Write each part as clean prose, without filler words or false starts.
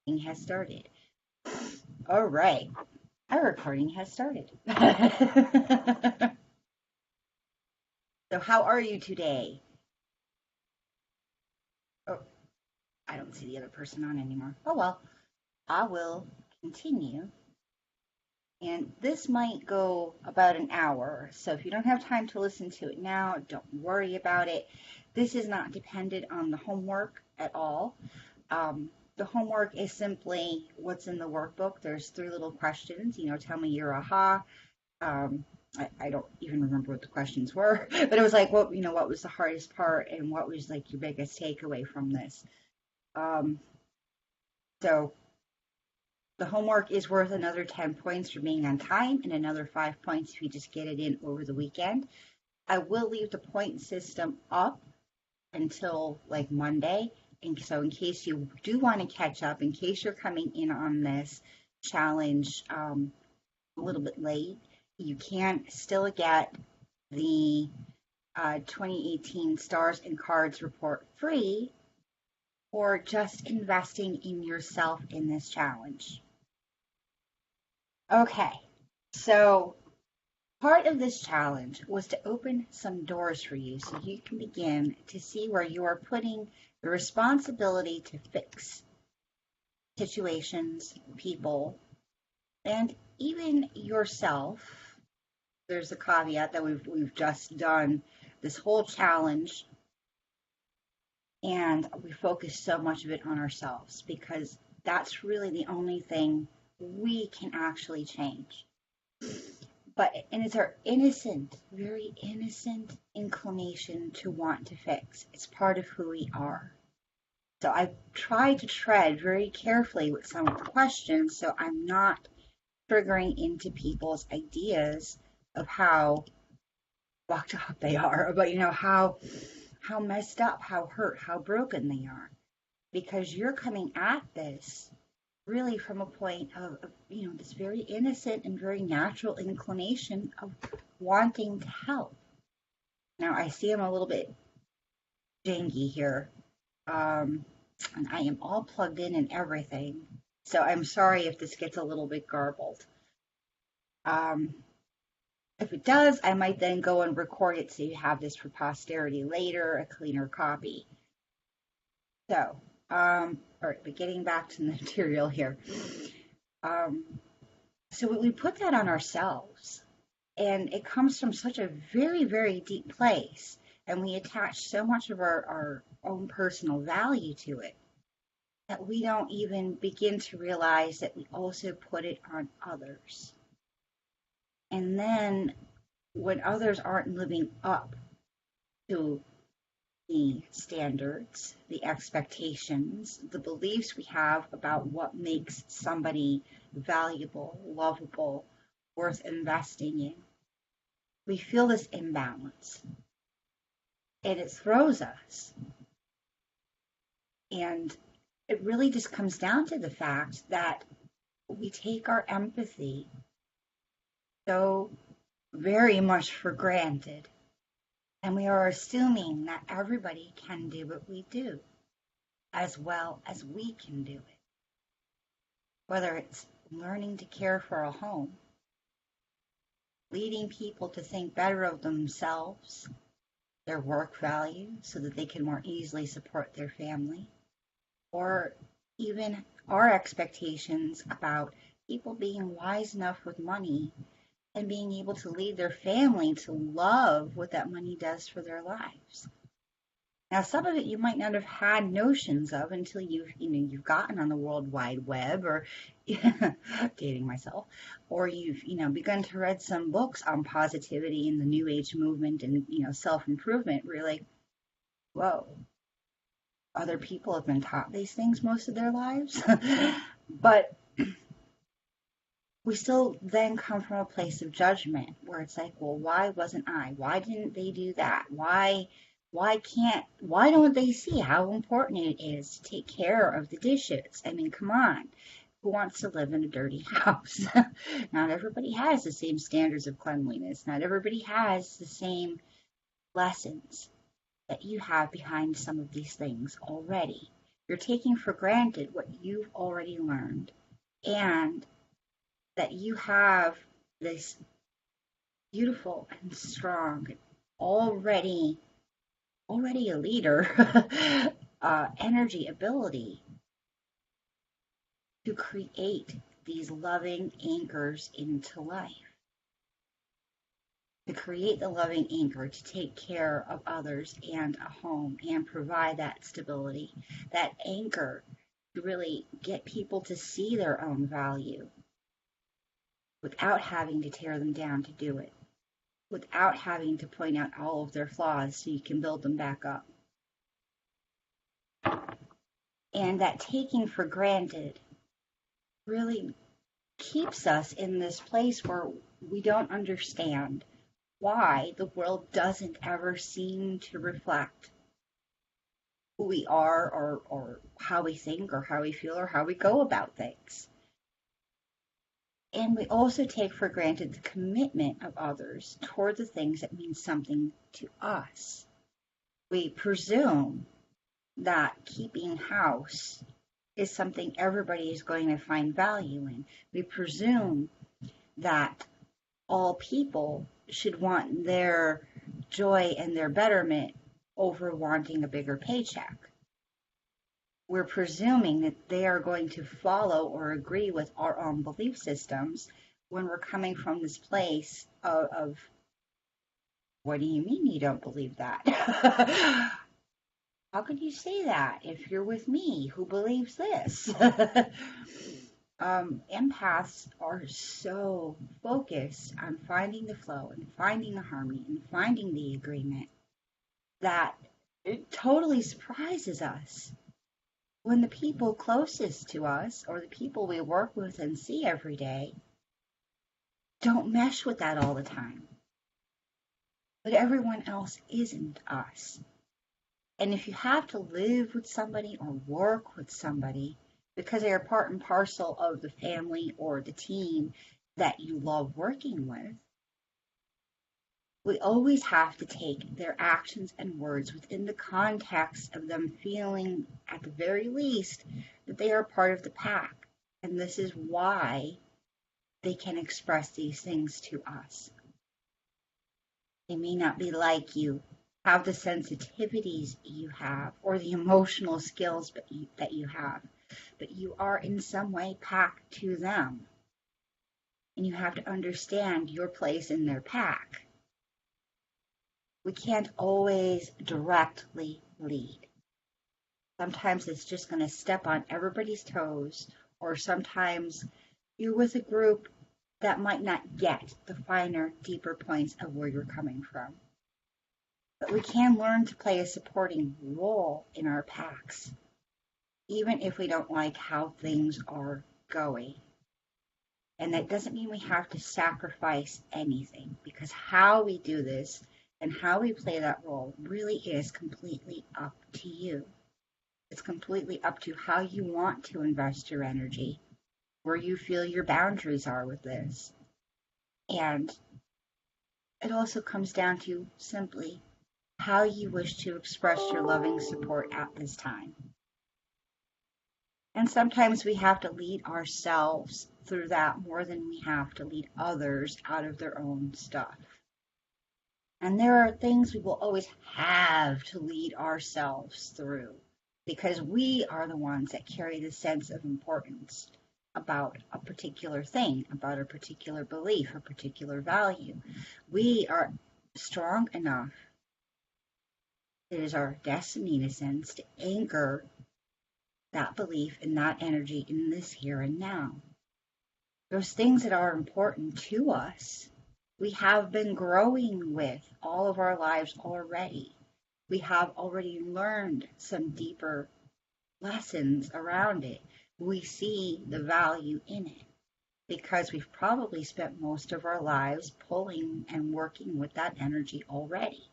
Recording has started. All right, our recording has started. So, how are you today? Oh, I don't see the other person on anymore. Oh well, I will continue. And this might go about an hour. So, if you don't have time to listen to it now, don't worry about it. This is not dependent on the homework at all. Um, the homework is simply what's in the workbook. There's three little questions. Tell me your aha. I don't even remember what the questions were, but it was like, what was the hardest part and what was like your biggest takeaway from this? Um, so the homework is worth another 10 points for being on time and another 5 points if you just get it in over the weekend. I will leave the point system up until like Monday. And so in case you do want to catch up, in case you're coming in on this challenge a little bit late, you can still get the 2018 Stars and Cards report free for just investing in yourself in this challenge. Okay, so part of this challenge was to open some doors for you so you can begin to see where you are putting the responsibility to fix situations, people, and even yourself. There's a caveat that we've just done this whole challenge and we focus so much of it on ourselves because that's really the only thing we can actually change. And it's our innocent, very innocent inclination to want to fix. It's part of who we are. So I try to tread very carefully with some of the questions so I'm not triggering into people's ideas of how fucked up they are, but how messed up, how hurt, how broken they are. Because you're coming at this really from a point of this very innocent and very natural inclination of wanting to help. Now, I see I'm a little bit janky here, and I am all plugged in and everything. So I'm sorry if this gets a little bit garbled. Um, if it does, I might then go and record it so you have this for posterity later, a cleaner copy. So, all right, but getting back to the material here. Um, so we put that on ourselves, and it comes from such a very, very deep place, and we attach so much of our own personal value to it that we don't even begin to realize that we also put it on others. And then when others aren't living up to the standards, the expectations, the beliefs we have about what makes somebody valuable, lovable, worth investing in, we feel this imbalance. And it throws us. And it really just comes down to the fact that we take our empathy so very much for granted. And we are assuming that everybody can do what we do as well as we can do it. Whether it's learning to care for a home, leading people to think better of themselves, their work value, so that they can more easily support their family, or even our expectations about people being wise enough with money and being able to lead their family to love what that money does for their lives. Now, some of it you might not have had notions of until you've gotten on the World Wide Web, or dating myself, or you've begun to read some books on positivity and the New Age movement and self-improvement. Where you're like, whoa, other people have been taught these things most of their lives, but we still then come from a place of judgment where it's like, well, why wasn't I? Why didn't they do that? Why don't they see how important it is to take care of the dishes? I mean, come on. Who wants to live in a dirty house? Not everybody has the same standards of cleanliness. Not everybody has the same lessons that you have behind some of these things already. You're taking for granted what you've already learned, and that you have this beautiful and strong, already a leader energy ability to create these loving anchors into life, to create the loving anchor to take care of others and a home and provide that stability, that anchor to really get people to see their own value without having to tear them down to do it, without having to point out all of their flaws so you can build them back up. And that taking for granted really keeps us in this place where we don't understand why the world doesn't ever seem to reflect who we are, or how we think, or how we feel, or how we go about things. And we also take for granted the commitment of others toward the things that mean something to us. We presume that keeping house is something everybody is going to find value in. We presume that all people should want their joy and their betterment over wanting a bigger paycheck. We're presuming that they are going to follow or agree with our own belief systems when we're coming from this place of what do you mean you don't believe that? How could you say that if you're with me who believes this? Empaths are so focused on finding the flow and finding the harmony and finding the agreement that it totally surprises us when the people closest to us, or the people we work with and see every day, don't mesh with that all the time. But everyone else isn't us. And if you have to live with somebody or work with somebody because they are part and parcel of the family or the team that you love working with, we always have to take their actions and words within the context of them feeling, at the very least, that they are part of the pack. And this is why they can express these things to us. They may not be like you, have the sensitivities you have, or the emotional skills that you have, but you are in some way packed to them. And you have to understand your place in their pack. We can't always directly lead. Sometimes it's just going to step on everybody's toes, or sometimes you're with a group that might not get the finer, deeper points of where you're coming from. But we can learn to play a supporting role in our packs, even if we don't like how things are going. And that doesn't mean we have to sacrifice anything, because how we do this and how we play that role really is completely up to you. It's completely up to how you want to invest your energy, where you feel your boundaries are with this. And it also comes down to simply how you wish to express your loving support at this time. And sometimes we have to lead ourselves through that more than we have to lead others out of their own stuff. And there are things we will always have to lead ourselves through, because we are the ones that carry the sense of importance about a particular thing, about a particular belief, a particular value. We are strong enough, it is our destiny in a sense, to anchor that belief and that energy in this here and now. Those things that are important to us, we have been growing with all of our lives already. We have already learned some deeper lessons around it. We see the value in it because we've probably spent most of our lives pulling and working with that energy already.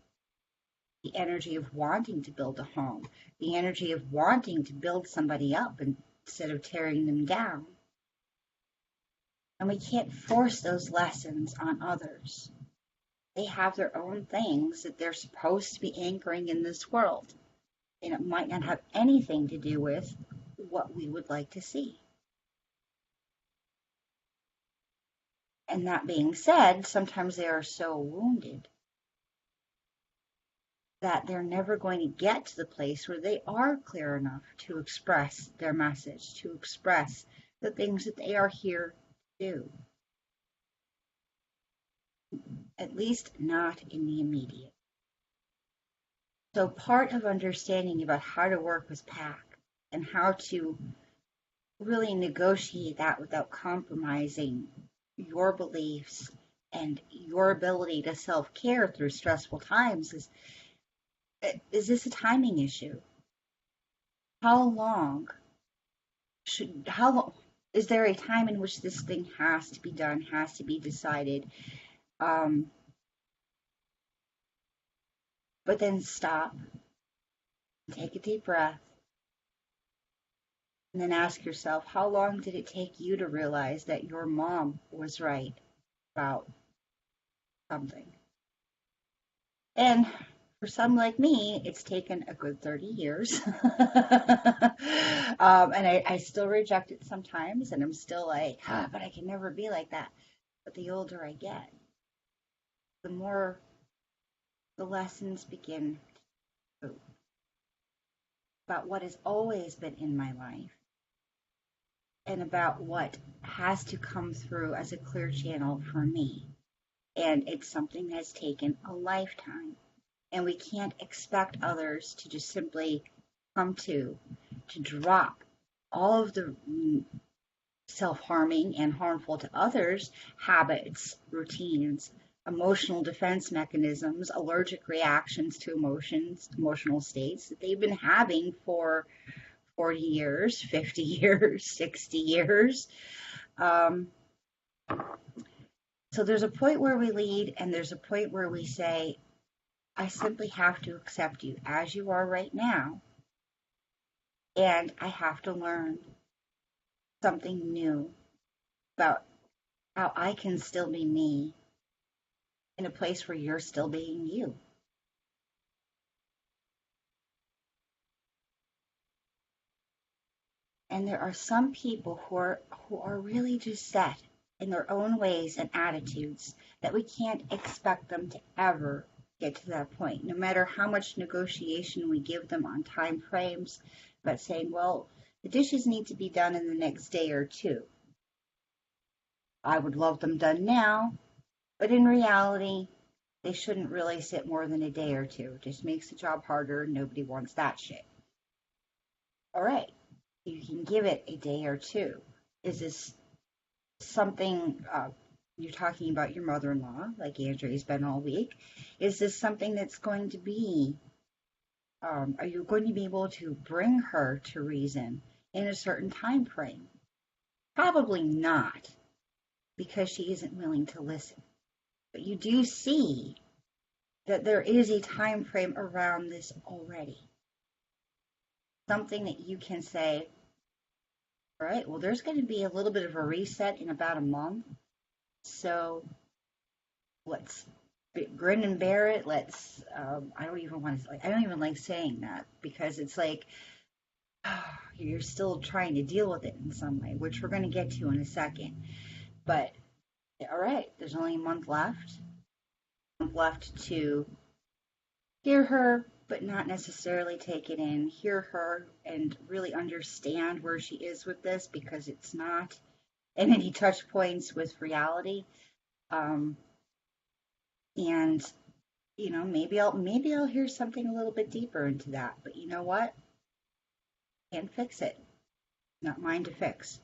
The energy of wanting to build a home, the energy of wanting to build somebody up instead of tearing them down. And we can't force those lessons on others. They have their own things that they're supposed to be anchoring in this world. And it might not have anything to do with what we would like to see. And that being said, sometimes they are so wounded that they're never going to get to the place where they are clear enough to express their message, to express the things that they are here to do, at least not in the immediate. So part of understanding about how to work with PAC and how to really negotiate that without compromising your beliefs and your ability to self-care through stressful times is this a timing issue? How long how long is there a time in which this thing has to be done, has to be decided? Um, but then stop, take a deep breath, and then ask yourself, how long did it take you to realize that your mom was right about something? And for some like me, it's taken a good 30 years. And I still reject it sometimes, and I'm still like, but I can never be like that. But the older I get, the more the lessons begin to about what has always been in my life and about what has to come through as a clear channel for me. And it's something that's taken a lifetime. And we can't expect others to just simply come to drop all of the self-harming and harmful to others habits, routines, emotional defense mechanisms, allergic reactions to emotions, emotional states that they've been having for 40 years, 50 years, 60 years. So there's a point where we lead, and there's a point where we say, I simply have to accept you as you are right now, and I have to learn something new about how I can still be me in a place where you're still being you. And there are some people who are really just set in their own ways and attitudes that we can't expect them to ever get to that point, no matter how much negotiation we give them on time frames, but saying, well, the dishes need to be done in the next day or two. I would love them done now, but in reality, they shouldn't really sit more than a day or two. It just makes the job harder, and nobody wants that shit. All right, you can give it a day or two. Is this something you're talking about your mother-in-law, like Andrea's been all week? Is this something that's going to be, are you going to be able to bring her to reason in a certain time frame? Probably not, because she isn't willing to listen. But you do see that there is a time frame around this already. Something that you can say, all right, well, there's going to be a little bit of a reset in about a month. So let's grin and bear it. Let's, I don't even like saying that, because it's like, you're still trying to deal with it in some way, which we're going to get to in a second. But all right, there's only a month left to hear her, but not necessarily take it in, hear her and really understand where she is with this, because it's not in any touch points with reality. And maybe I'll hear something a little bit deeper into that. But you know what? Can't fix it. Not mine to fix.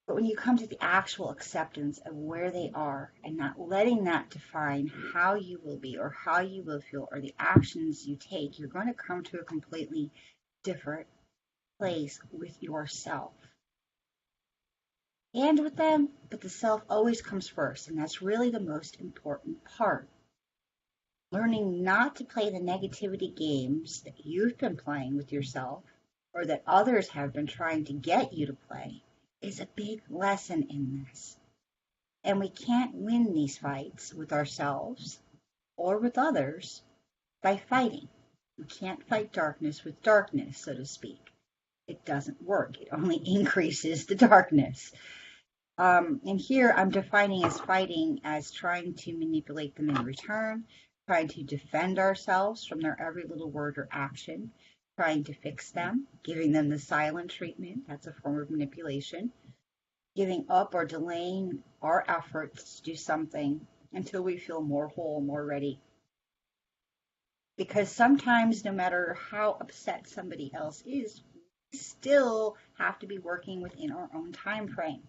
But when you come to the actual acceptance of where they are and not letting that define how you will be or how you will feel or the actions you take, you're going to come to a completely different place with yourself and with them. But the self always comes first, and that's really the most important part. Learning not to play the negativity games that you've been playing with yourself or that others have been trying to get you to play is a big lesson in this. And we can't win these fights with ourselves or with others by fighting. You can't fight darkness with darkness, so to speak. It doesn't work. It only increases the darkness. And here I'm defining as fighting as trying to manipulate them in return, trying to defend ourselves from their every little word or action, trying to fix them, giving them the silent treatment. That's a form of manipulation. Giving up or delaying our efforts to do something until we feel more whole, more ready. Because sometimes, no matter how upset somebody else is, we still have to be working within our own time frame.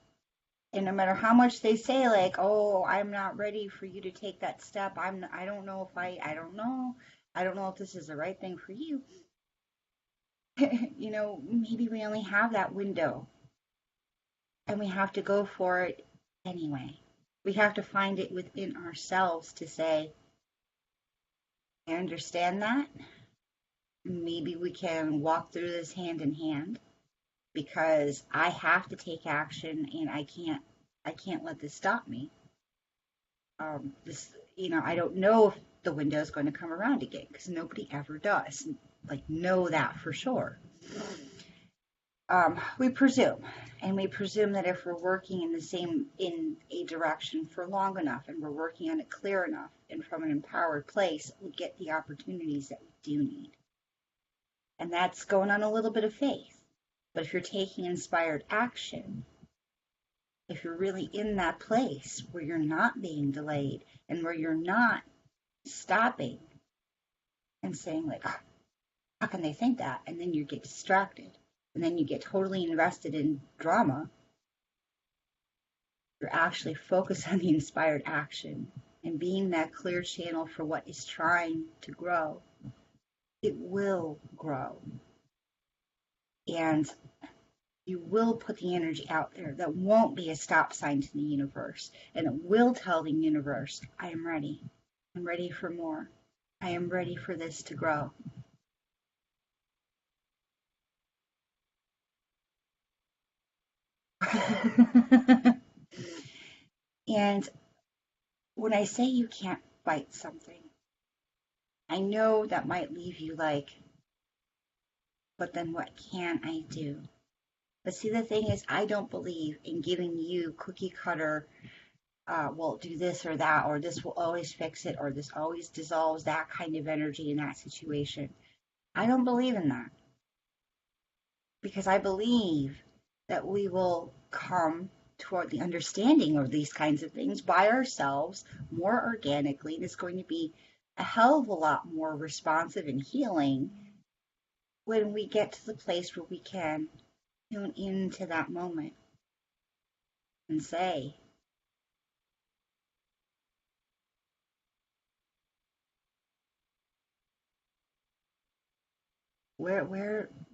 And no matter how much they say, like, oh, I'm not ready for you to take that step. I don't know if I don't know. I don't know if this is the right thing for you. Maybe we only have that window and we have to go for it anyway. We have to find it within ourselves to say, I understand that. Maybe we can walk through this hand in hand because I have to take action and I can't let this stop me. I don't know if the window is going to come around again because nobody ever does. Like, know that for sure. We presume, and we presume that if we're working in a direction for long enough, and we're working on it clear enough, and from an empowered place, we get the opportunities that we do need. And that's going on a little bit of faith. But if you're taking inspired action, if you're really in that place where you're not being delayed and where you're not stopping and saying, like, oh, how can they think that? And then you get distracted and then you get totally invested in drama. You're actually focused on the inspired action and being that clear channel for what is trying to grow. It will grow. And you will put the energy out there that won't be a stop sign to the universe. And it will tell the universe, I am ready. I'm ready for more. I am ready for this to grow. And when I say you can't fight something, I know that might leave you like, but then what can I do? But see, the thing is, I don't believe in giving you cookie cutter, well, do this or that, or this will always fix it, or this always dissolves that kind of energy in that situation. I don't believe in that because I believe that we will come toward the understanding of these kinds of things by ourselves more organically. And it's going to be a hell of a lot more responsive and healing when we get to the place where we can tune into that moment and say, where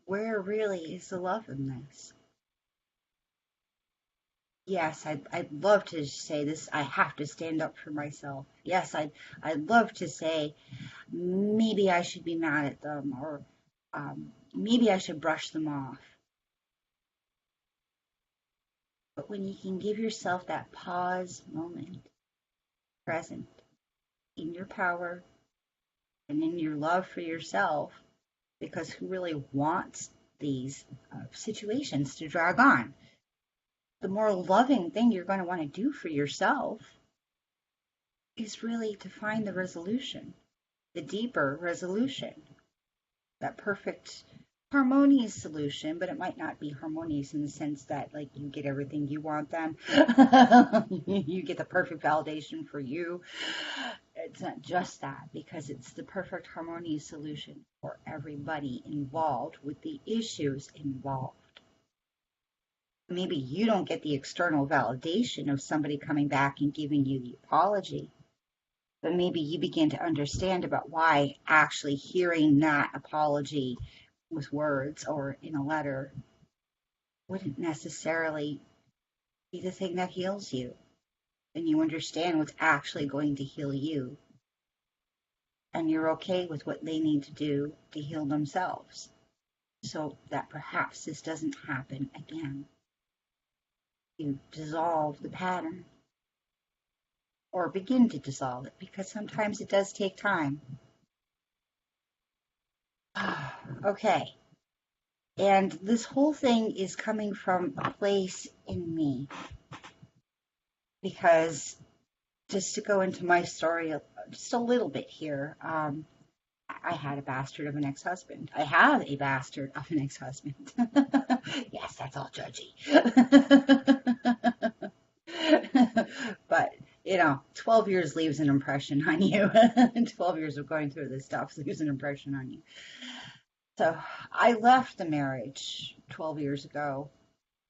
really is the love in this? Yes, I'd love to say this. I have to stand up for myself. Yes, I'd love to say maybe I should be mad at them, or maybe I should brush them off. But when you can give yourself that pause moment, present in your power and in your love for yourself, because who really wants these situations to drag on? The more loving thing you're going to want to do for yourself is really to find the resolution, the deeper resolution, that perfect harmonious solution, but it might not be harmonious in the sense that, like, you get everything you want then. You get the perfect validation for you. It's not just that, because it's the perfect harmonious solution for everybody involved with the issues involved. Maybe you don't get the external validation of somebody coming back and giving you the apology, but maybe you begin to understand about why actually hearing that apology with words or in a letter wouldn't necessarily be the thing that heals you. And you understand what's actually going to heal you. And you're okay with what they need to do to heal themselves, so that perhaps this doesn't happen again. You dissolve the pattern, or begin to dissolve it, because sometimes it does take time. Okay. And this whole thing is coming from a place in me because just to go into my story just a little bit here, I had a bastard of an ex-husband. I have a bastard of an ex-husband. Yes, that's all judgy. But, 12 years leaves an impression on you. 12 years of going through this stuff leaves an impression on you. So I left the marriage 12 years ago,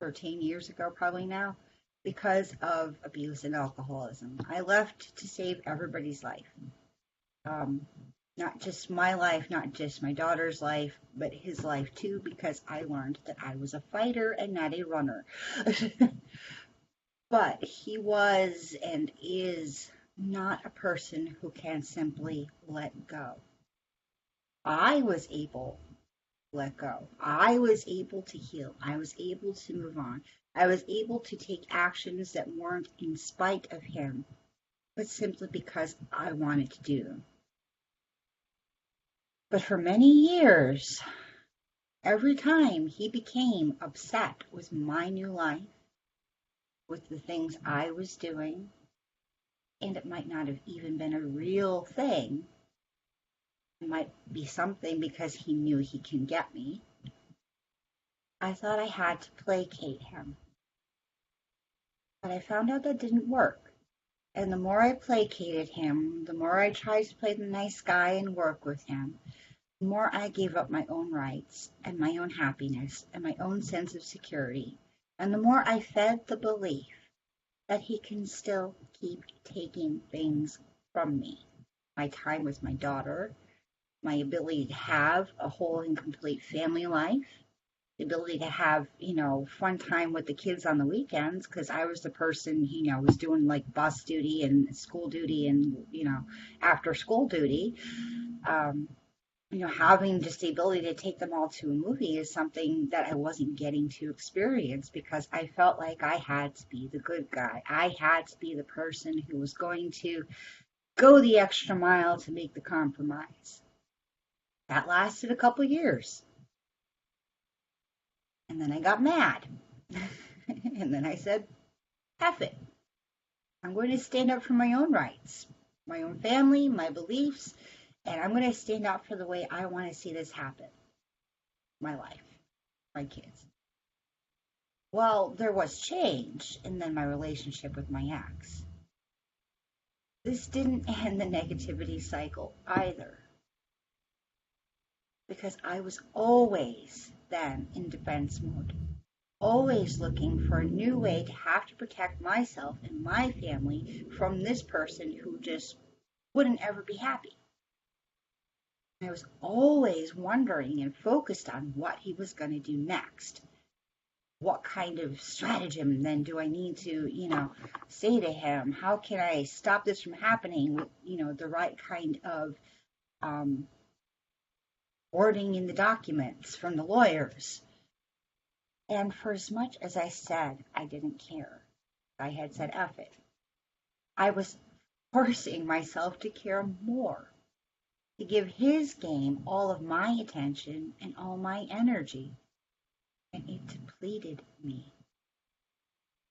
13 years ago probably now, because of abuse and alcoholism. I left to save everybody's life. Um, Not just my life, not just my daughter's life, but his life too, because I learned that I was a fighter and not a runner. But he was and is not a person who can simply let go. I was able to let go. I was able to heal. I was able to move on. I was able to take actions that weren't in spite of him, but simply because I wanted to do them. But for many years, every time he became upset with my new life, with the things I was doing, and it might not have even been a real thing, it might be something because he knew he can get me, I thought I had to placate him. But I found out that didn't work. And the more I placated him, the more I tried to play the nice guy and work with him, the more I gave up my own rights and my own happiness and my own sense of security, and the more I fed the belief that he can still keep taking things from me. My time with my daughter, my ability to have a whole and complete family life, the ability to have, fun time with the kids on the weekends, because I was the person, was doing like bus duty and school duty and, after school duty. Having just the ability to take them all to a movie is something that I wasn't getting to experience because I felt like I had to be the good guy. I had to be the person who was going to go the extra mile to make the compromise. That lasted a couple years. And then I got mad. And then I said, F it. I'm going to stand up for my own rights, my own family, my beliefs, and I'm going to stand up for the way I want to see this happen. My life, my kids. Well, there was change, and then my relationship with my ex. This didn't end the negativity cycle either, because I was always then in defense mode, always looking for a new way to have to protect myself and my family from this person who just wouldn't ever be happy. I was always wondering and focused on what he was going to do next. What kind of stratagem then do I need to, say to him? How can I stop this from happening with, the right kind of wording in the documents from the lawyers? And for as much as I said I didn't care, I had said F it, I was forcing myself to care more, to give his game all of my attention and all my energy. And it depleted me.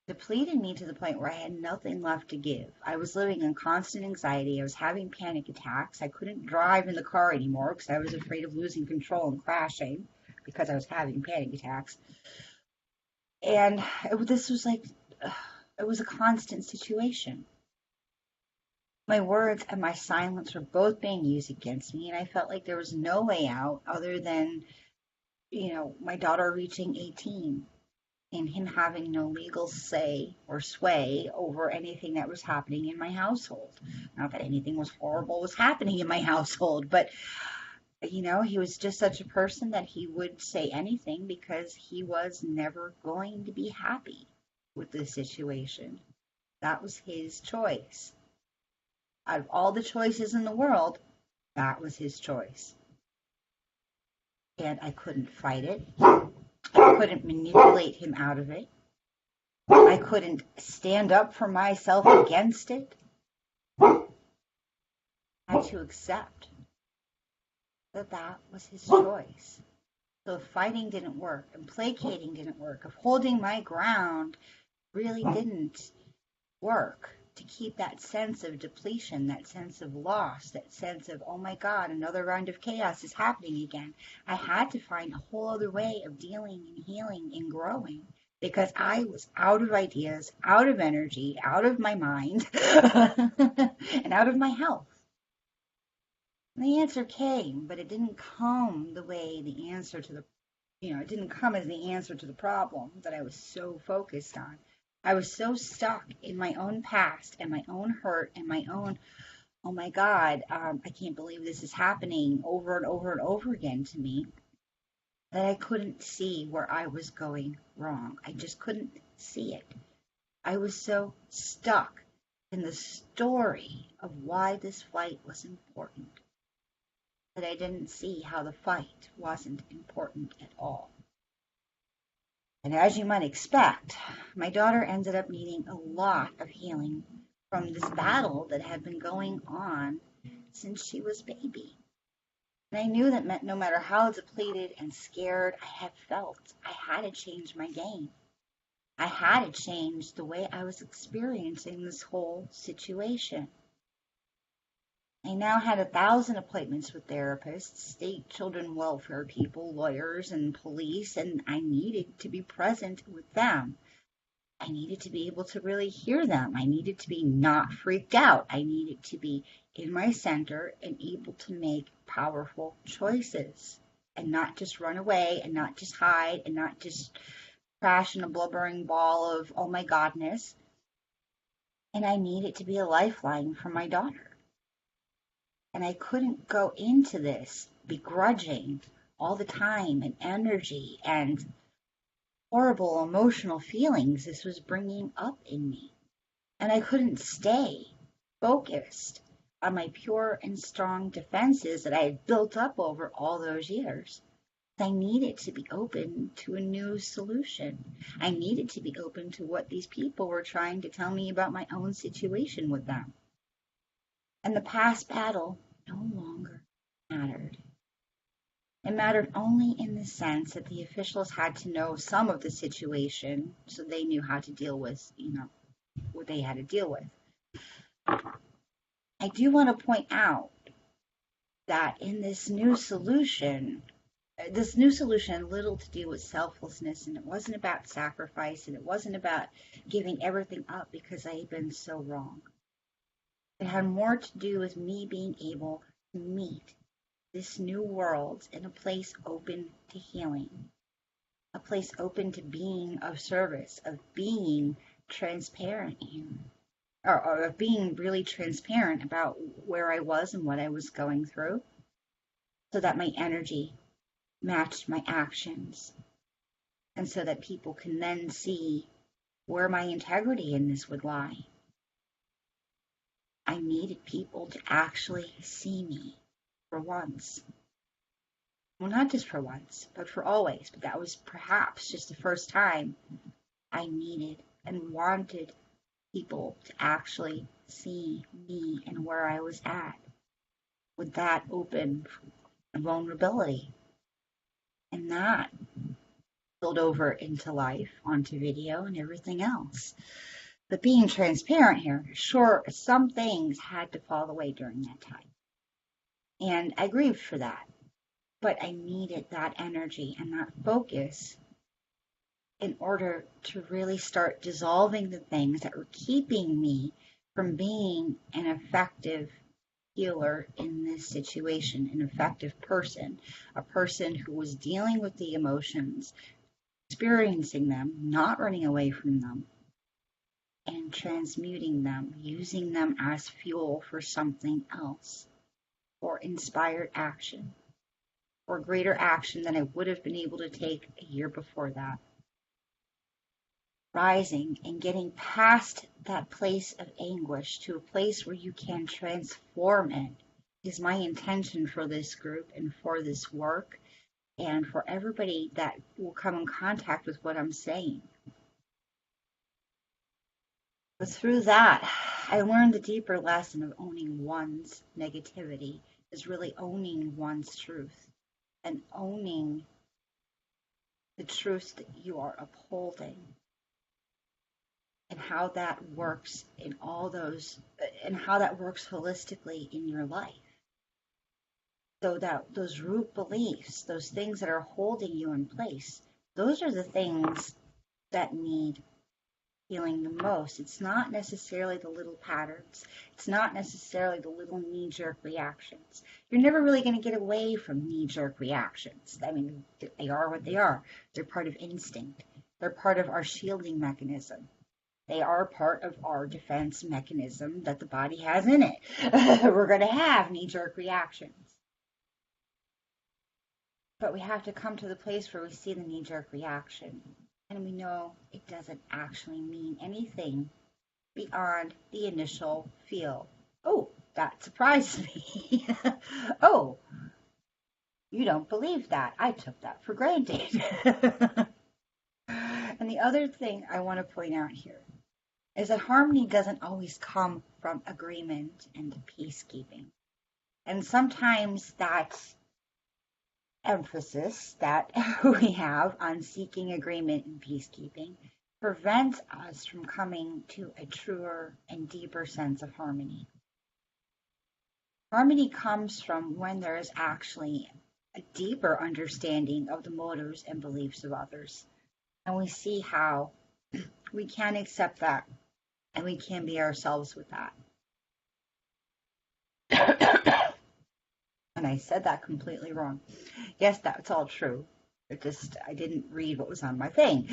Depleted me to the point where I had nothing left to give. I was living in constant anxiety. I was having panic attacks. I couldn't drive in the car anymore because I was afraid of losing control and crashing because I was having panic attacks. And this was like, it was a constant situation. My words and my silence were both being used against me, and I felt like there was no way out other than, my daughter reaching 18 and him having no legal say or sway over anything that was happening in my household. Not that anything was horrible was happening in my household, but, he was just such a person that he would say anything because he was never going to be happy with the situation. That was his choice. Out of all the choices in the world, that was his choice. And I couldn't fight it. I couldn't manipulate him out of it. I couldn't stand up for myself against it. I had to accept. that that was his choice. So if fighting didn't work, and placating didn't work, if holding my ground really didn't work to keep that sense of depletion, that sense of loss, that sense of, oh my God, another round of chaos is happening again. I had to find a whole other way of dealing and healing and growing because I was out of ideas, out of energy, out of my mind, and out of my health. And the answer came, but it didn't come the way the answer to the, it didn't come as the answer to the problem that I was so focused on. I was so stuck in my own past and my own hurt and my own, oh my God, I can't believe this is happening over and over and over again to me, that I couldn't see where I was going wrong. I just couldn't see it. I was so stuck in the story of why this fight was important that I didn't see how the fight wasn't important at all. And as you might expect, my daughter ended up needing a lot of healing from this battle that had been going on since she was a baby. And I knew that no matter how depleted and scared I had felt, I had to change my game. I had to change the way I was experiencing this whole situation. I now had 1,000 appointments with therapists, state children welfare people, lawyers, and police, and I needed to be present with them. I needed to be able to really hear them. I needed to be not freaked out. I needed to be in my center and able to make powerful choices and not just run away and not just hide and not just crash in a blubbering ball of, oh my godness. And I needed to be a lifeline for my daughter. And I couldn't go into this begrudging all the time and energy and horrible emotional feelings this was bringing up in me. And I couldn't stay focused on my pure and strong defenses that I had built up over all those years. I needed to be open to a new solution. I needed to be open to what these people were trying to tell me about my own situation with them. And the past battle no longer mattered. It mattered only in the sense that the officials had to know some of the situation so they knew how to deal with, what they had to deal with. I do want to point out that in this new solution had little to do with selflessness, and it wasn't about sacrifice, and it wasn't about giving everything up because I had been so wrong. It had more to do with me being able to meet this new world in a place open to healing, a place open to being of service, of being transparent or of being really transparent about where I was and what I was going through, so that my energy matched my actions, and so that people can then see where my integrity in this would lie. I needed people to actually see me for once. Well, not just for once, but for always. But that was perhaps just the first time I needed and wanted people to actually see me and where I was at with that open vulnerability. And that spilled over into life, onto video and everything else. But being transparent here, sure, some things had to fall away during that time. And I grieved for that. But I needed that energy and that focus in order to really start dissolving the things that were keeping me from being an effective healer in this situation, an effective person, a person who was dealing with the emotions, experiencing them, not running away from them, and transmuting them, using them as fuel for something else, for inspired action, or greater action than I would have been able to take a year before that. Rising and getting past that place of anguish to a place where you can transform it is my intention for this group and for this work and for everybody that will come in contact with what I'm saying. But through that, I learned the deeper lesson of owning one's negativity, is really owning one's truth and owning the truth that you are upholding and how that works in all those, and how that works holistically in your life. So that those root beliefs, those things that are holding you in place, those are the things that need healing the most. It's not necessarily the little patterns. It's not necessarily the little knee-jerk reactions. You're never really going to get away from knee-jerk reactions. I mean, they are what they are. They're part of instinct. They're part of our shielding mechanism. They are part of our defense mechanism that the body has in it. We're going to have knee-jerk reactions. But we have to come to the place where we see the knee-jerk reaction and we know it doesn't actually mean anything beyond the initial feel. Oh, that surprised me. Oh, you don't believe that. I took that for granted. And the other thing I want to point out here is that harmony doesn't always come from agreement and peacekeeping. And sometimes that emphasis that we have on seeking agreement and peacekeeping prevents us from coming to a truer and deeper sense of harmony. Harmony comes from when there is actually a deeper understanding of the motives and beliefs of others. And we see how we can accept that and we can be ourselves with that. And I said that completely wrong. Yes, that's all true. I didn't read what was on my thing.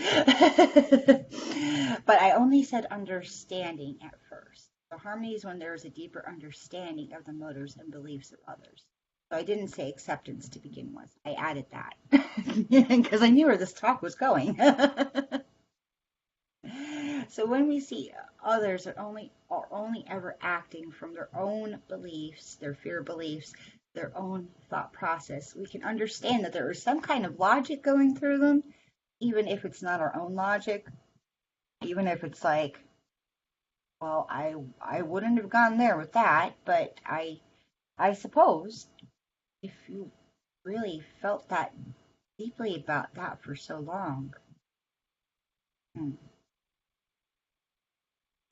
But I only said understanding at first. So harmony is when there is a deeper understanding of the motives and beliefs of others. So I didn't say acceptance to begin with. I added that because I knew where this talk was going. So when we see others are only ever acting from their own beliefs, their fear beliefs, their own thought process, we can understand that there is some kind of logic going through them, even if it's not our own logic, even if it's like, well, I wouldn't have gone there with that, but I suppose if you really felt that deeply about that for so long,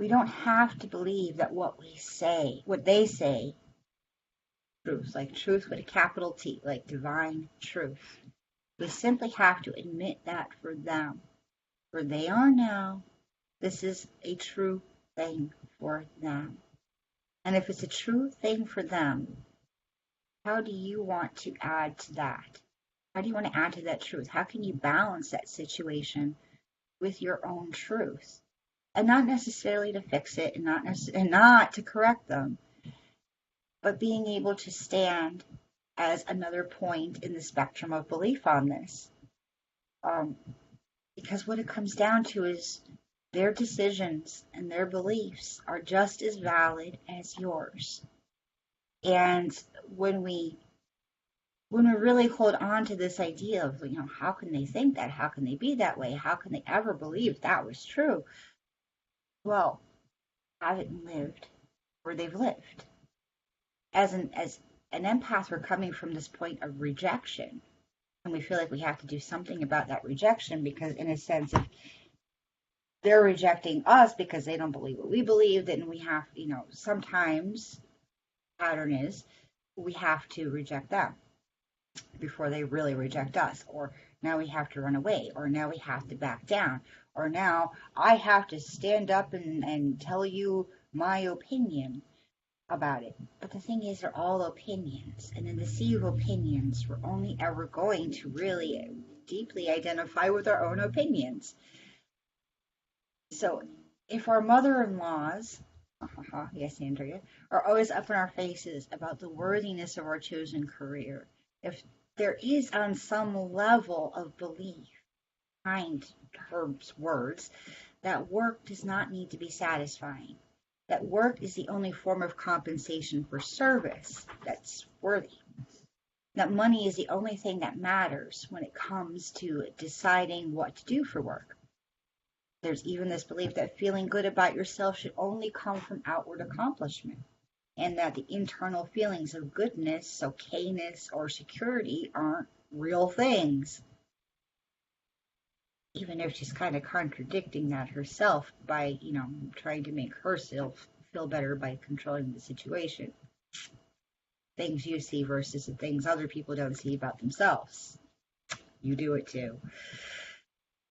we don't have to believe that what they say, truth, like truth with a capital T, like divine truth. We simply have to admit that for them, where they are now, this is a true thing for them. And if it's a true thing for them, how do you want to add to that? How do you want to add to that truth? How can you balance that situation with your own truth? And not necessarily to fix it and not to correct them, but being able to stand as another point in the spectrum of belief on this. Because what it comes down to is their decisions and their beliefs are just as valid as yours. And when we really hold on to this idea of, how can they think that? How can they be that way? How can they ever believe that was true? Well, haven't lived where they've lived. As an empath, we're coming from this point of rejection, and we feel like we have to do something about that rejection because, in a sense, if they're rejecting us because they don't believe what we believe, then we have, sometimes the pattern is we have to reject them before they really reject us, or now we have to run away, or now we have to back down, or now I have to stand up and tell you my opinion about it. But the thing is, they're all opinions, and in the sea of opinions, we're only ever going to really deeply identify with our own opinions. So if our mother-in-laws, yes, Andrea, are always up in our faces about the worthiness of our chosen career, if there is on some level of belief behind her words that work does not need to be satisfying, that work is the only form of compensation for service that's worthy, that money is the only thing that matters when it comes to deciding what to do for work. There's even this belief that feeling good about yourself should only come from outward accomplishment. and that the internal feelings of goodness, okayness, or security aren't real things. Even if she's kind of contradicting that herself by, trying to make herself feel better by controlling the situation. Things you see versus the things other people don't see about themselves. You do it too.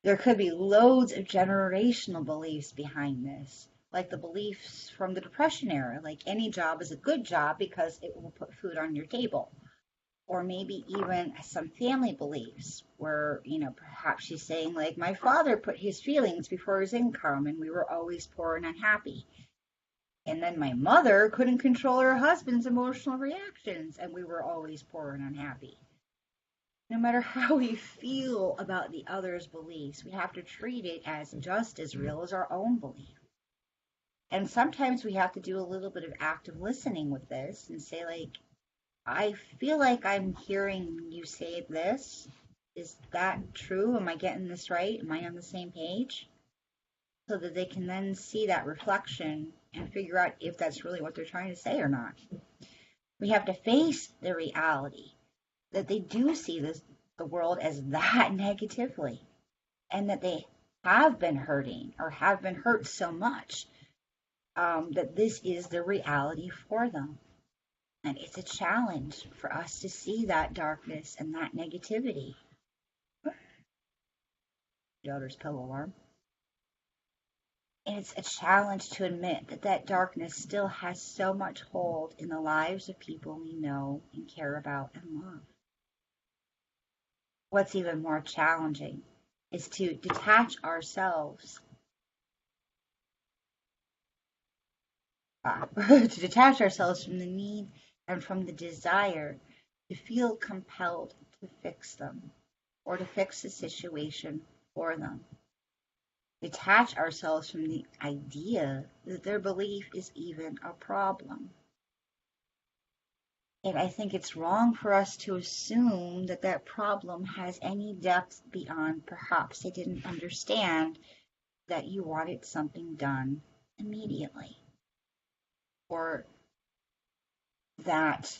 There could be loads of generational beliefs behind this, like the beliefs from the Depression era, like any job is a good job because it will put food on your table. Or maybe even some family beliefs where, perhaps she's saying, like, my father put his feelings before his income and we were always poor and unhappy. And then my mother couldn't control her husband's emotional reactions and we were always poor and unhappy. No matter how we feel about the other's beliefs, we have to treat it as just as real as our own belief. And sometimes we have to do a little bit of active listening with this and say, like, I feel like I'm hearing you say this. Is that true? Am I getting this right? Am I on the same page? So that they can then see that reflection and figure out if that's really what they're trying to say or not. We have to face the reality that they do see the world as that negatively, and that they have been hurting or have been hurt so much that this is the reality for them. And it's a challenge for us to see that darkness and that negativity. Daughter's pillow alarm. And it's a challenge to admit that that darkness still has so much hold in the lives of people we know and care about and love. What's even more challenging is to detach ourselves from the need and from the desire to feel compelled to fix them or to fix the situation for them. Detach ourselves from the idea that their belief is even a problem. And I think it's wrong for us to assume that that problem has any depth beyond perhaps they didn't understand that you wanted something done immediately, or that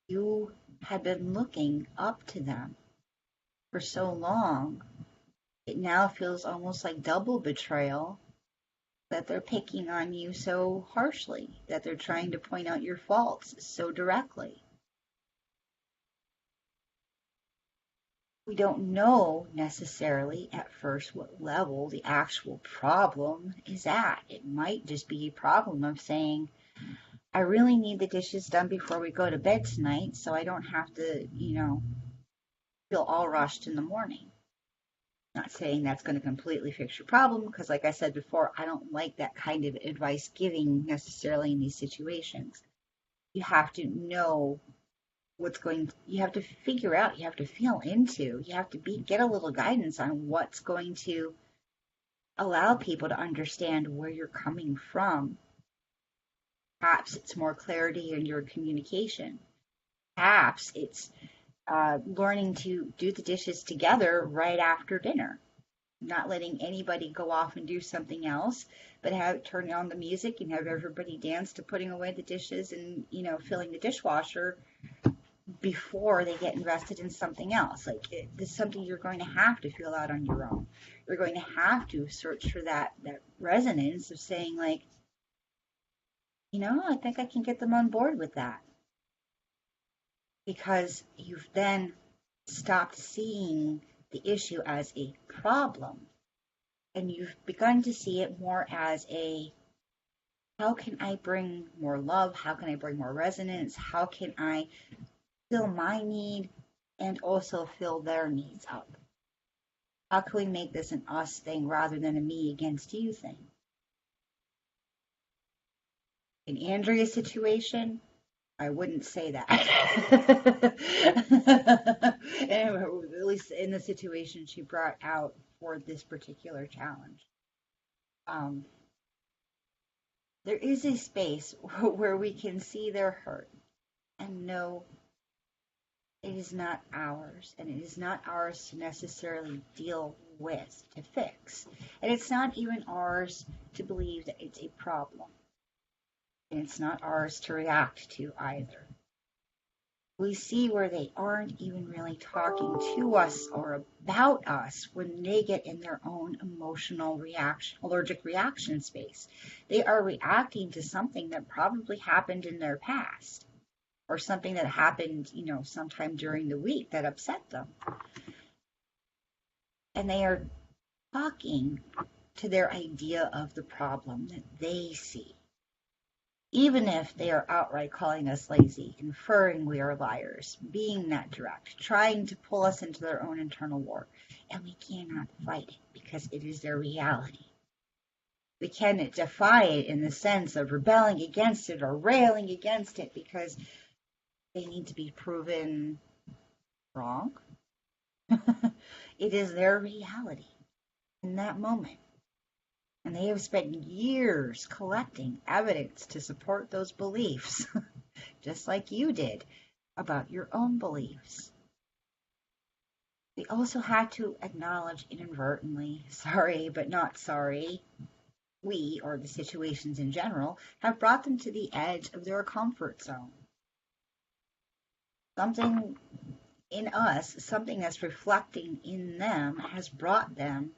you had been looking up to them for so long. It now feels almost like double betrayal that they're picking on you so harshly, that they're trying to point out your faults so directly. We don't know necessarily at first what level the actual problem is at. It might just be a problem of saying, I really need the dishes done before we go to bed tonight so I don't have to, feel all rushed in the morning. Not saying that's going to completely fix your problem, because like I said before, I don't like that kind of advice giving necessarily in these situations. You have to know you have to figure out, you have to feel into, you have to get a little guidance on what's going to allow people to understand where you're coming from. Perhaps it's more clarity in your communication. Perhaps it's learning to do the dishes together right after dinner, not letting anybody go off and do something else, but turn on the music and have everybody dance to putting away the dishes and, filling the dishwasher before they get invested in something else. Like, this is something you're going to have to feel out on your own. You're going to have to search for that resonance of saying, like, I think I can get them on board with that. Because you've then stopped seeing the issue as a problem, and you've begun to see it more as how can I bring more love? How can I bring more resonance? How can I fill my need and also fill their needs up? How can we make this an us thing rather than a me against you thing? In Andrea's situation, I wouldn't say that. And at least in the situation she brought out for this particular challenge. There is a space where we can see their hurt and know it is not ours, and it is not ours to necessarily deal with, to fix. And it's not even ours to believe that it's a problem. And it's not ours to react to either. We see where they aren't even really talking to us or about us when they get in their own emotional reaction, allergic reaction space. They are reacting to something that probably happened in their past or something that happened, sometime during the week that upset them. And they are talking to their idea of the problem that they see. Even if they are outright calling us lazy, inferring we are liars, being that direct, trying to pull us into their own internal war. And we cannot fight it because it is their reality. We cannot defy it in the sense of rebelling against it or railing against it because they need to be proven wrong. It is their reality in that moment. And they have spent years collecting evidence to support those beliefs, just like you did about your own beliefs. We also had to acknowledge inadvertently, sorry, but not sorry, we, or the situations in general, have brought them to the edge of their comfort zone. Something in us, something that's reflecting in them, has brought them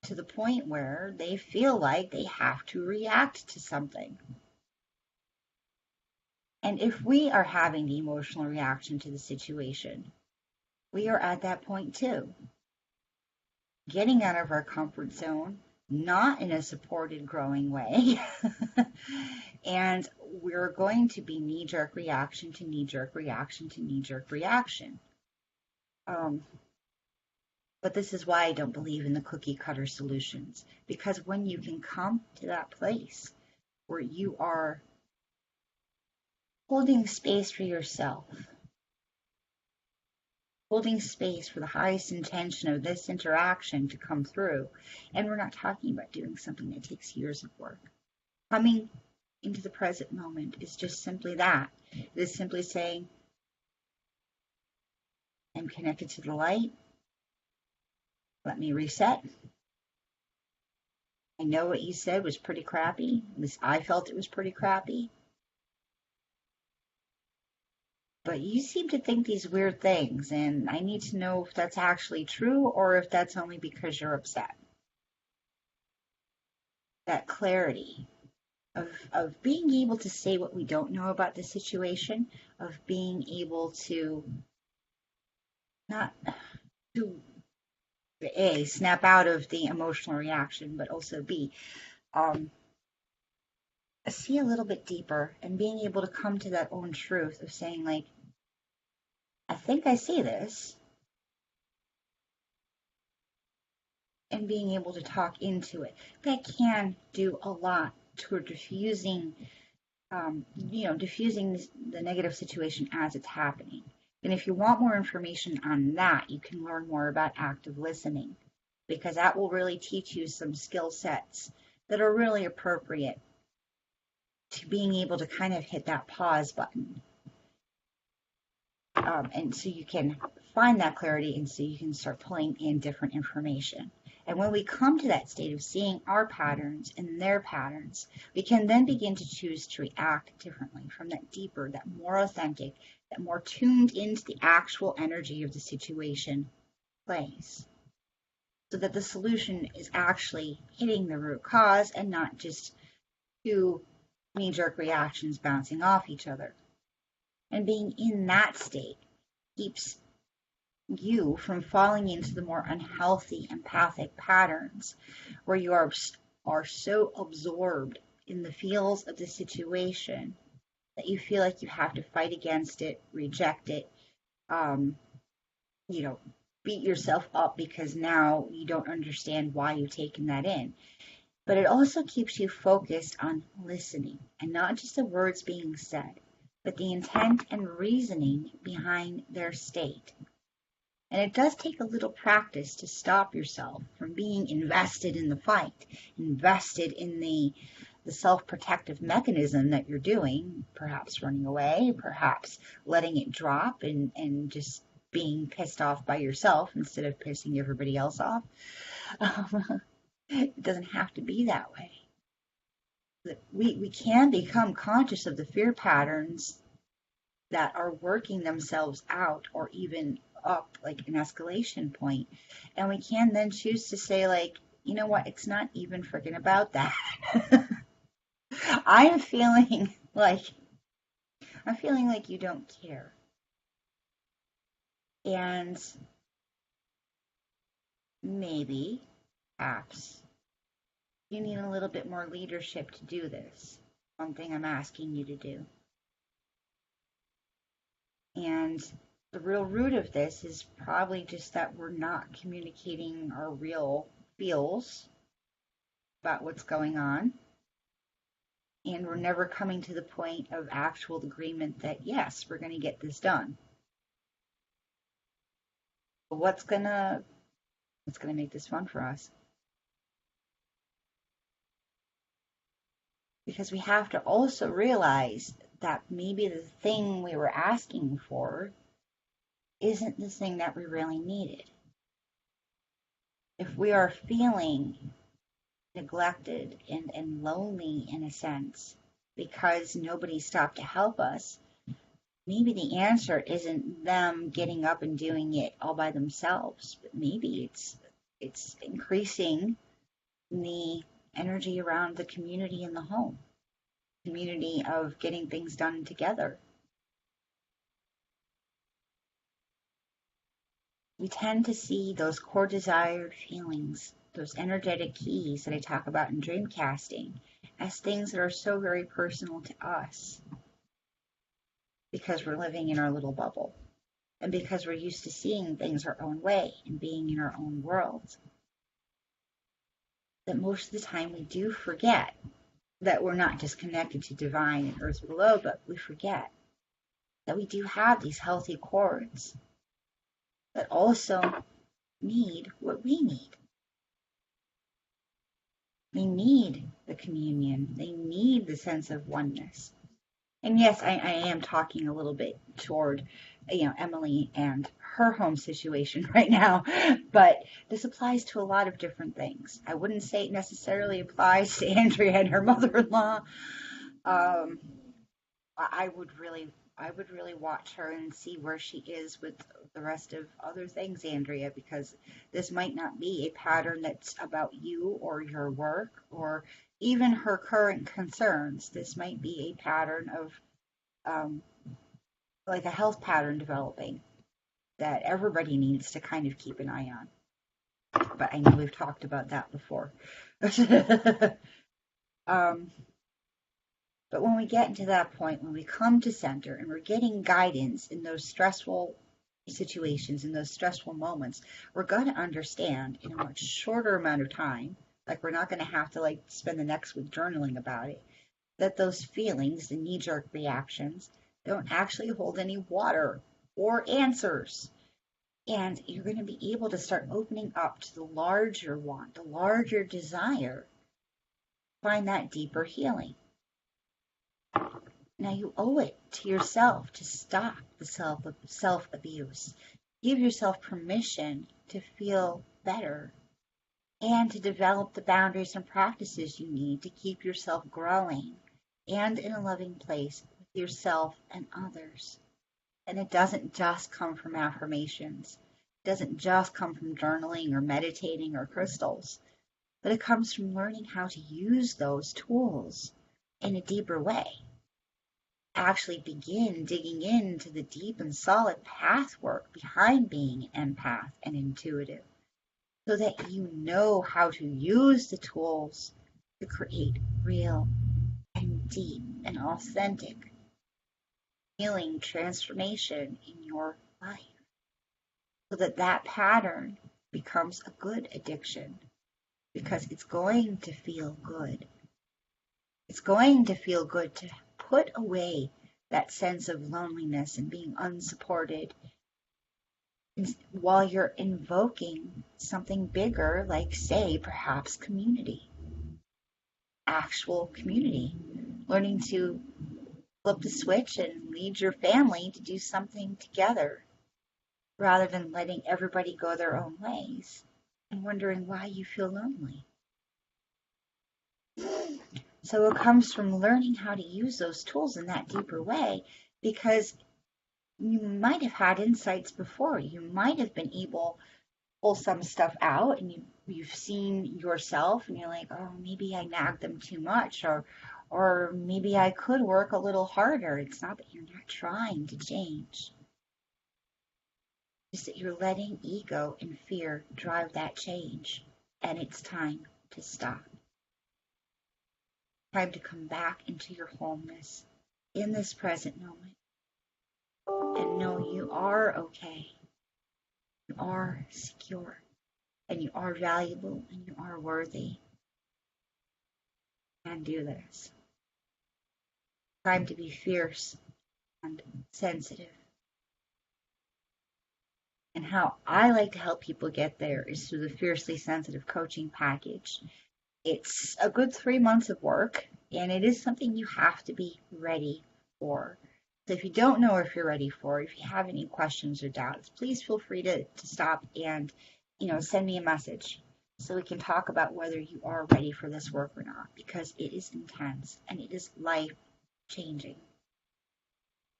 to the point where they feel like they have to react to something. And if we are having the emotional reaction to the situation, we are at that point too. Getting out of our comfort zone, not in a supported, growing way. And we're going to be knee-jerk reaction to knee-jerk reaction to knee-jerk reaction. But this is why I don't believe in the cookie cutter solutions. Because when you can come to that place where you are holding space for yourself, holding space for the highest intention of this interaction to come through, and we're not talking about doing something that takes years of work. Coming into the present moment is just simply that. It is simply saying, I'm connected to the light. Let me reset. I know what you said was pretty crappy. At least I felt it was pretty crappy. But you seem to think these weird things, and I need to know if that's actually true or if that's only because you're upset. That clarity of being able to say what we don't know about the situation, of being able to not to A, snap out of the emotional reaction, but also B, see a little bit deeper and being able to come to that own truth of saying, like, I think I see this, and being able to talk into it. That can do a lot toward diffusing, diffusing the negative situation as it's happening. And if you want more information on that, you can learn more about active listening, because that will really teach you some skill sets that are really appropriate to being able to kind of hit that pause button. And so you can find that clarity, and so you can start pulling in different information. And when we come to that state of seeing our patterns and their patterns, we can then begin to choose to react differently from that deeper, that more authentic, that more tuned into the actual energy of the situation place. So that the solution is actually hitting the root cause and not just two knee-jerk reactions bouncing off each other. And being in that state keeps you from falling into the more unhealthy empathic patterns where you are so absorbed in the feels of the situation that you feel like you have to fight against it, reject it, beat yourself up because now you don't understand why you've taken that in. But it also keeps you focused on listening, and not just the words being said, but the intent and reasoning behind their state. And it does take a little practice to stop yourself from being invested in the fight, invested in the self-protective mechanism that you're doing, perhaps running away, perhaps letting it drop and just being pissed off by yourself instead of pissing everybody else off. It doesn't have to be that way. We can become conscious of the fear patterns that are working themselves out or even up like an escalation point. And we can then choose to say, like, you know what, it's not even freaking about that. I'm feeling like you don't care. And maybe, perhaps, you need a little bit more leadership to do this. One thing I'm asking you to do. And the real root of this is probably just that we're not communicating our real feels about what's going on. And we're never coming to the point of actual agreement that, yes, we're going to get this done. But what's going to make this fun for us? Because we have to also realize that maybe the thing we were asking for isn't the thing that we really needed. If we are feeling neglected and lonely in a sense because nobody stopped to help us, maybe the answer isn't them getting up and doing it all by themselves, but maybe it's increasing the energy around the community in the home, community of getting things done together. We tend to see those core desired feelings, those energetic keys that I talk about in dream casting, as things that are so very personal to us because we're living in our little bubble and because we're used to seeing things our own way and being in our own world. That most of the time we do forget that we're not just connected to divine and earth below, but we forget that we do have these healthy cords that also need what we need. They need the communion. They need the sense of oneness. And yes, I am talking a little bit toward, Emily and her home situation right now, but this applies to a lot of different things. I wouldn't say it necessarily applies to Andrea and her mother-in-law. I would really watch her and see where she is with the rest of other things, Andrea, because this might not be a pattern that's about you or your work or even her current concerns. This might be a pattern of like a health pattern developing that everybody needs to kind of keep an eye on. But I know we've talked about that before. But when we get into that point, when we come to center and we're getting guidance in those stressful situations, in those stressful moments, we're going to understand in a much shorter amount of time, like we're not going to have to like spend the next week journaling about it, that those feelings, the knee-jerk reactions, don't actually hold any water or answers. And you're going to be able to start opening up to the larger want, the larger desire, find that deeper healing. Now you owe it to yourself to stop the self-abuse. Give yourself permission to feel better and to develop the boundaries and practices you need to keep yourself growing and in a loving place with yourself and others. And it doesn't just come from affirmations. It doesn't just come from journaling or meditating or crystals, but it comes from learning how to use those tools in a deeper way. Actually begin digging into the deep and solid path work behind being an empath and intuitive so that you know how to use the tools to create real and deep and authentic healing transformation in your life so that that pattern becomes a good addiction because it's going to feel good. It's going to feel good to put away that sense of loneliness and being unsupported while you're invoking something bigger, like, say, perhaps community, actual community, learning to flip the switch and lead your family to do something together rather than letting everybody go their own ways and wondering why you feel lonely. So it comes from learning how to use those tools in that deeper way, because you might have had insights before. You might have been able to pull some stuff out, and you've seen yourself and you're like, oh, maybe I nagged them too much, or maybe I could work a little harder. It's not that you're not trying to change. It's that you're letting ego and fear drive that change. And it's time to stop. Time to come back into your wholeness in this present moment and know you are okay. You are secure, and you are valuable, and you are worthy. And do this. Time to be fierce and sensitive. And how I like to help people get there is through the Fiercely Sensitive Coaching Package. It's a good 3 months of work, and it is something you have to be ready for. So if you don't know if you're ready for it, if you have any questions or doubts, please feel free to stop and send me a message so we can talk about whether you are ready for this work or not, because it is intense and it is life changing.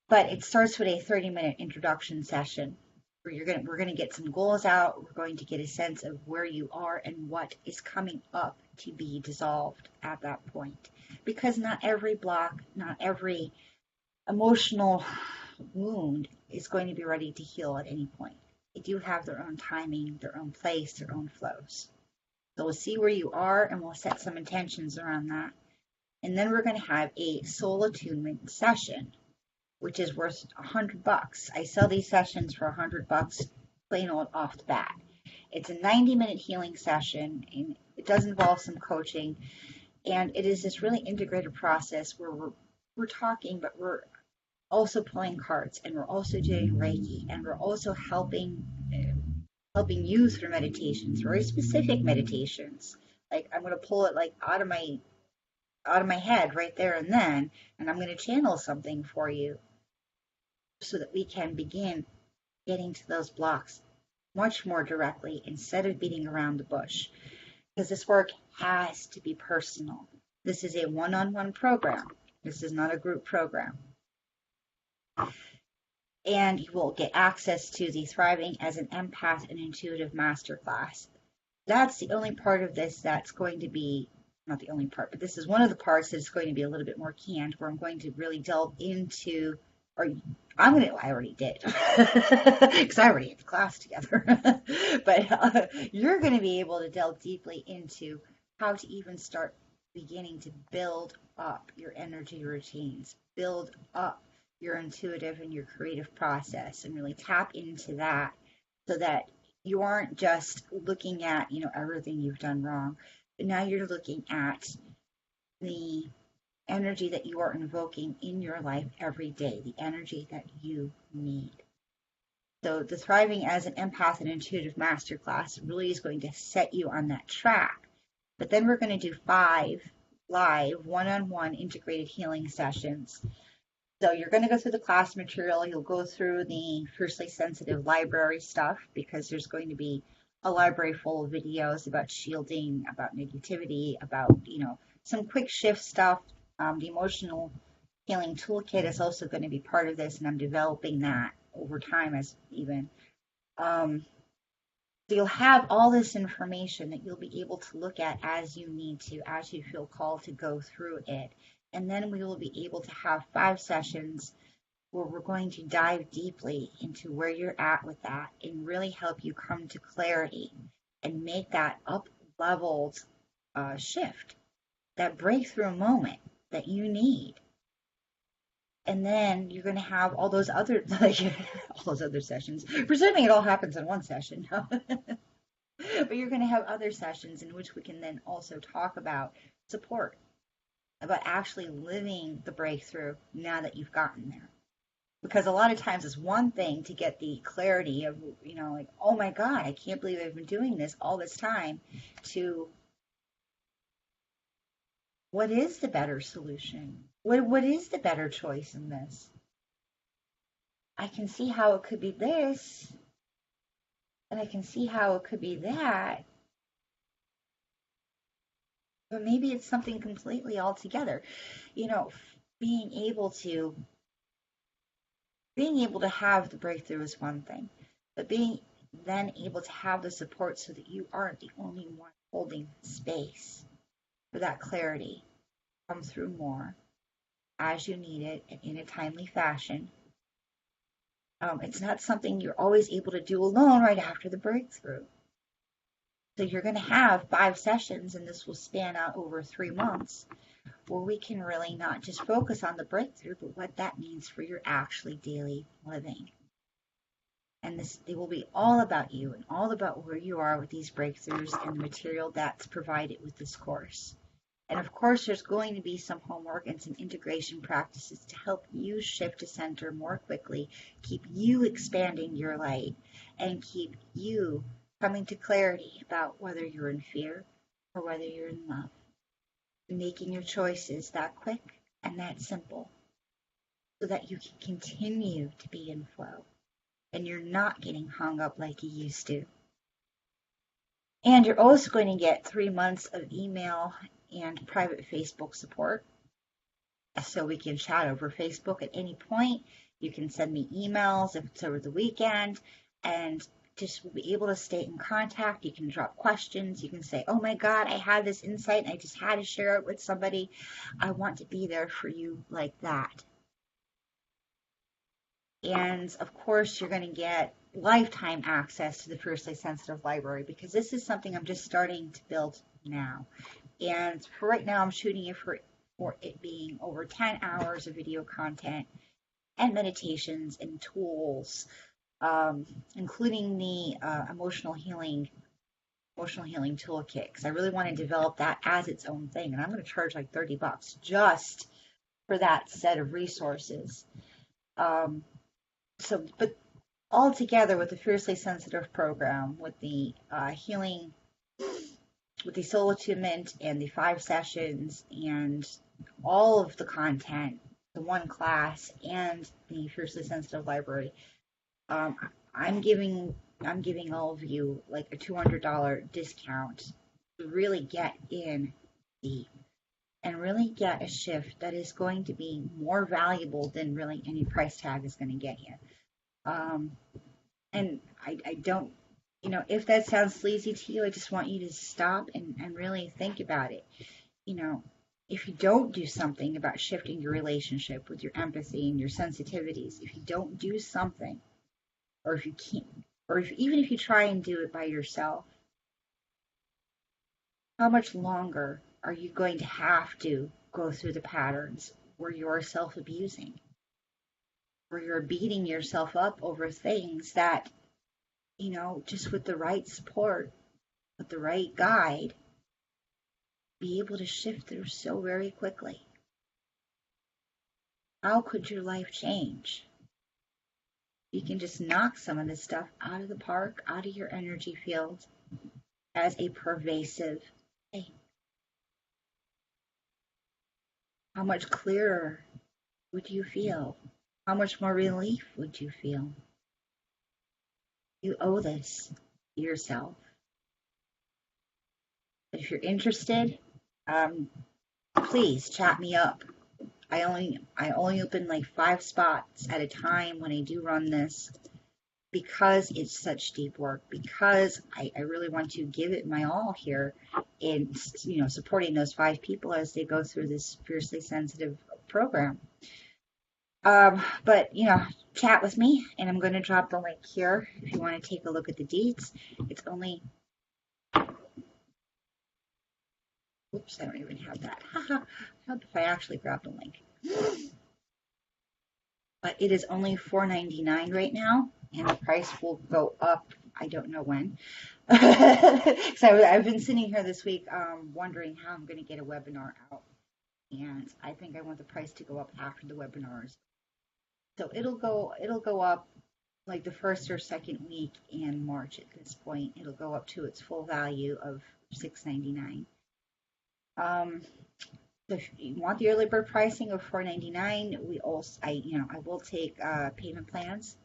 But it starts with a 30-minute introduction session where we're going to get some goals out. We're going to get a sense of where you are and what is coming up to be dissolved at that point. Because not every block, not every emotional wound is going to be ready to heal at any point. They do have their own timing, their own place, their own flows. So we'll see where you are, and we'll set some intentions around that. And then we're going to have a soul attunement session, which is worth $100. I sell these sessions for $100, plain old off the bat. It's a 90-minute healing session, and it does involve some coaching. And it is this really integrated process where we're talking, but we're also pulling cards, and we're also doing Reiki, and we're also helping you through meditations, very specific meditations. Like I'm going to pull it like out of my head right there and then, and I'm going to channel something for you so that we can begin getting to those blocks much more directly instead of beating around the bush. Because this work has to be personal. This is a one-on-one program. This is not a group program. And you will get access to the Thriving as an Empath and Intuitive Masterclass. That's the only part of this that's going to be, not the only part, but this is one of the parts that's going to be a little bit more canned, where I'm going to really delve into, I already did, because I already had the class together, but you're going to be able to delve deeply into how to even start beginning to build up your energy routines, build up your intuitive and your creative process, and really tap into that so that you aren't just looking at, everything you've done wrong, but now you're looking at the energy that you are invoking in your life every day, the energy that you need. So the Thriving as an Empath and Intuitive Masterclass really is going to set you on that track. But then we're going to do 5 live one-on-one integrated healing sessions. So you're going to go through the class material. You'll go through the Fiercely Sensitive library stuff, because there's going to be a library full of videos about shielding, about negativity, about, some quick shift stuff. The emotional healing toolkit is also going to be part of this, and I'm developing that over time as even. So you'll have all this information that you'll be able to look at as you need to, as you feel called to go through it. And then we will be able to have 5 sessions where we're going to dive deeply into where you're at with that and really help you come to clarity and make that up-leveled shift, that breakthrough moment that you need. And then you're going to have all those other sessions. Presuming it all happens in one session. But you're going to have other sessions in which we can then also talk about support, about actually living the breakthrough now that you've gotten there. Because a lot of times it's one thing to get the clarity of, like, oh my God, I can't believe I've been doing this all this time, to what is the better solution? What is the better choice in this? I can see how it could be this, and I can see how it could be that. But maybe it's something completely altogether. You know, being able to being able to have the breakthrough is one thing, but being then able to have the support so that you aren't the only one holding space for that clarity come through more as you need it and in a timely fashion. It's not something you're always able to do alone right after the breakthrough. So you're going to have 5 sessions, and this will span out over 3 months, where we can really not just focus on the breakthrough, but what that means for your actually daily living. And this, it will be all about you and all about where you are with these breakthroughs and the material that's provided with this course. And of course, there's going to be some homework and some integration practices to help you shift to center more quickly, keep you expanding your light, and keep you coming to clarity about whether you're in fear or whether you're in love. Making your choices that quick and that simple so that you can continue to be in flow and you're not getting hung up like you used to. And you're also going to get 3 months of email and private Facebook support. So we can chat over Facebook at any point. You can send me emails if it's over the weekend, and just will be able to stay in contact. You can drop questions. You can say, oh my God, I had this insight and I just had to share it with somebody. I want to be there for you like that. And of course, you're going to get lifetime access to the Fiercely Sensitive Library, because this is something I'm just starting to build now. And for right now, I'm shooting it for it being over 10 hours of video content and meditations and tools, including the emotional healing toolkit, because I really want to develop that as its own thing. And I'm going to charge like $30 just for that set of resources. But all together with the Fiercely Sensitive program, with the healing, with the soul attunement and the 5 sessions and all of the content, the 1 class and the Fiercely Sensitive library, I'm giving all of you like a $200 discount to really get in deep and really get a shift that is going to be more valuable than really any price tag is going to get you. And I don't, if that sounds sleazy to you, I just want you to stop and really think about it. If you don't do something about shifting your relationship with your empathy and your sensitivities, if you don't do something, or if you can't, or even if you try and do it by yourself, how much longer are you going to have to go through the patterns where you're self-abusing, where you're beating yourself up over things that, just with the right support, with the right guide, be able to shift through so very quickly? How could your life change? You can just knock some of this stuff out of the park, out of your energy field as a pervasive thing. How much clearer would you feel? How much more relief would you feel? You owe this to yourself. But if you're interested, please chat me up. I only open like 5 spots at a time when I do run this, because it's such deep work, because I really want to give it my all here in supporting those 5 people as they go through this Fiercely Sensitive program. But chat with me, and I'm going to drop the link here if you want to take a look at the deets. It's only, oops, I don't even have that. How if I actually grab the link? But it is only $4.99 right now, and the price will go up. I don't know when. So I've been sitting here this week wondering how I'm going to get a webinar out, and I think I want the price to go up after the webinars. So it'll go up like the first or second week in March. At this point, it'll go up to its full value of $6.99. If you want the early bird pricing of $4.99, I will take payment plans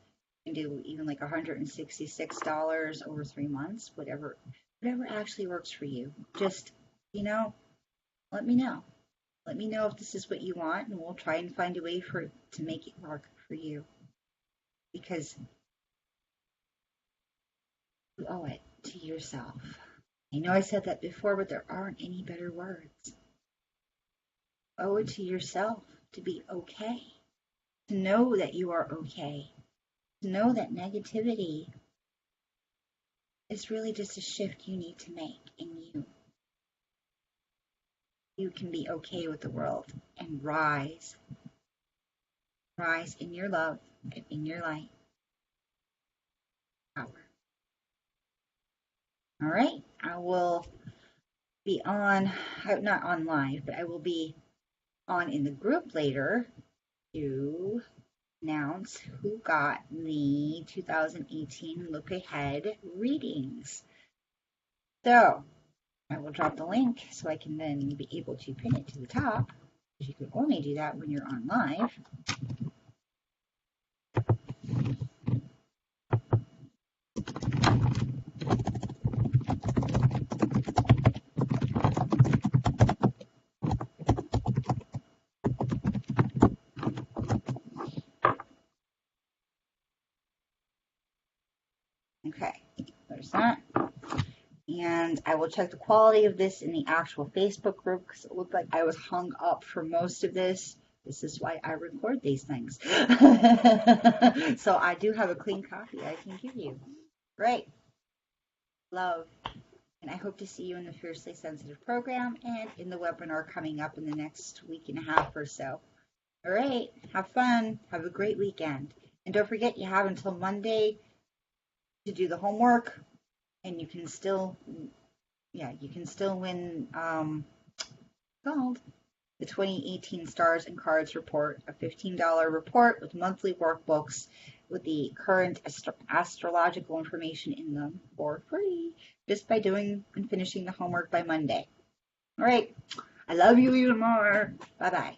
and do even like $166 over 3 months, whatever actually works for you. Just let me know. Let me know if this is what you want, and we'll try and find a way to make it work for you. Because you owe it to yourself. I know I said that before, but there aren't any better words. Owe it to yourself to be okay, to know that you are okay, to know that negativity is really just a shift you need to make in you. You can be okay with the world and rise. Rise in your love and in your light. Power. All right, I will be on, not on live, but I will be on in the group later to announce who got the 2018 Look Ahead readings. So I will drop the link so I can then be able to pin it to the top, because you can only do that when you're on live. Okay, there's that. And I will check the quality of this in the actual Facebook group, because it looked like I was hung up for most of this. This is why I record these things. So I do have a clean copy I can give you. Great. Love. And I hope to see you in the Fiercely Sensitive program and in the webinar coming up in the next week and a half or so. All right. Have fun. Have a great weekend. And don't forget, you have until Monday to do the homework, and you can still, win called the 2018 Stars and Cards Report, a $15 report with monthly workbooks with the current astrological information in them for free, just by doing and finishing the homework by Monday. All right. I love you even more. Bye-bye.